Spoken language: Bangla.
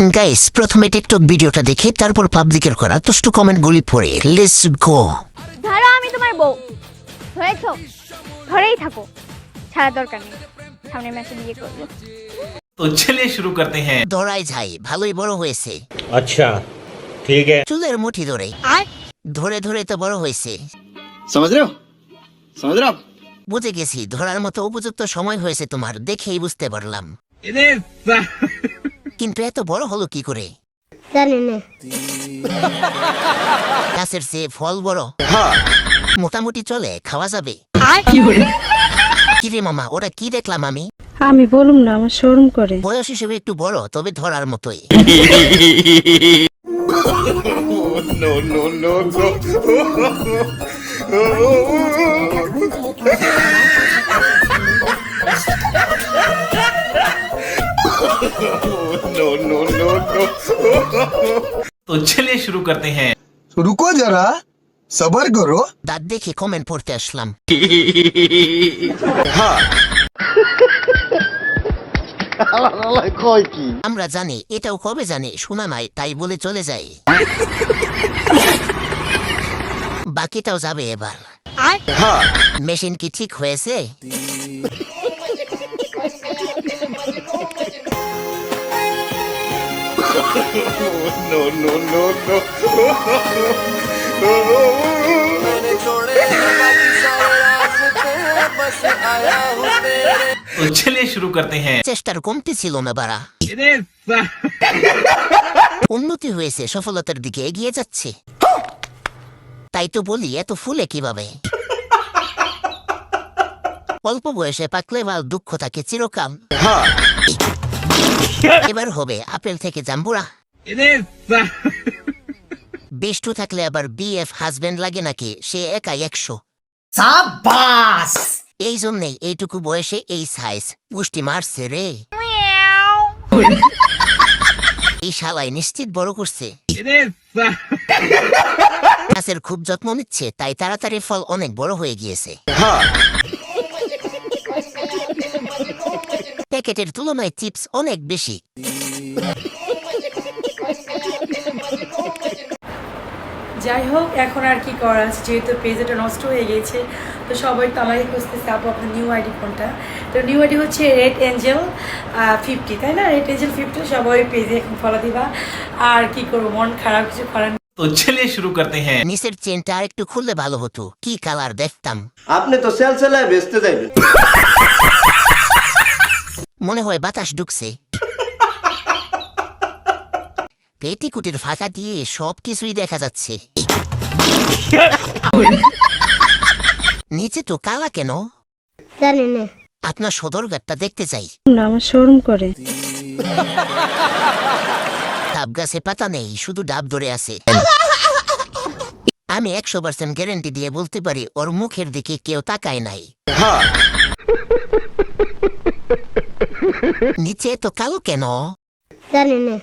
গাইস, প্রথমে টিকটক ভিডিওটা দেখে তারপর পাবলিকের করা দুষ্টু কমেন্টগুলি পড়ে লেটস গো। ধরো আমি তোমার বউ, ধরেছো? ধরেই থাকো, ছাড়া দরকার নেই, সামনের মাসে বিয়ে করবো। तो चलिए शुरू करते हैं। ধরাই যাই, ভালোই বড় হয়েছে। अच्छा ठीक है। চুলের মুঠি ধরে ধরে ধরে তো বড় হয়েছে। समझ रहे हो समझ रहे हो आप? বুঝে গেছি, ধরার মতো উপযুক্ত সময় হয়েছে তোমার, দেখেই বুঝতে পারলাম। কিন্তু এত বড় হলো কি করে? জানি না। গাছের চেয়ে ফল বড়। মোটামুটি চলে, খাওয়া যাবে। কিরে মামা, ওরা কি দেখলাম আমি? আমি বলুম না, আমার শরম করে। বয়স হিসেবে একটু বড়, তবে ধরার মতোই। No no no no. No no no no. तो चलिए शुरू करते हैं। रुको जरा सबर करो। দাঁত দেখে কমেন্ট পড়তে আসলাম। আমরা জানি, এটাও কবে জানে, শোনা নাই, তাই বলে চলে যাই। বাকিটাও যাবে এবার। মেশিন কি ঠিক হয়েছে? No no no no. तो चलिए शुरू करते हैं। চেষ্টার কমতি ছিল না বাড়া। উন্নতি হয়েছে, সফলতার দিকে এগিয়ে যাচ্ছে। তাই তো বলি, এত ফুলে কিভাবে? অল্প বয়সে পাকলে বা দুঃখ থাকে চিরকাল। এবার হবে আপেল থেকে জাম্বুরা। বেষ্টু থাকলে আবার বিএফ হাজবেন্ড লাগে নাকি? সে একাই 100। এই জন্যেই এইটুকু বয়সে এই সাইজ। পুষ্টি মারছে রে। এই শালাই নিশ্চিত বড় করছে। গাছের খুব যত্ন নিচ্ছে, তাই তাড়াতাড়ি ফল অনেক বড় হয়ে গিয়েছে। প্যাকেটের তুলনায় চিপস অনেক বেশি। যাই হোক, এখন আর কি করার আছে, যেহেতু পেজটা নষ্ট হয়ে গিয়েছে, তো সবাই তো আমাকে খুঁজতেছে আপু আপনার নিউ আইডি কোনটা। তো নিউ আইডি হচ্ছে রেড এঞ্জেল 50, তাই না? রেড এঞ্জেল 50 সবাই পেজে এখন ফলো দিবা। আর কি করবো, মন খারাপ, কিছু করার। तो चलिए शुरू करते हैं। নিচের চেনটা আর একটু খুললে ভালো হতো, কি কালার দেখতাম। আপনি তো সেলসেলায় বেচতে যাবেন। মনে হয় বাতাস ঢুকছে। পেটিকুটির ফাঁকা দিয়ে সবকিছুই দেখা যাচ্ছে। নিচে তো কালা কেন? জানি না। আপনার সদরঘাটটা দেখতে চাই। না, আমার শরম করে। ডাব গাছে পাতা নেই, শুধু ডাব ধরে আছে। আমি 100% গ্যারেন্টি দিয়ে বলতে পারি, ওর মুখের দিকে কেউ তাকায় নাই। নিচে তো কালো কেন? জানি না।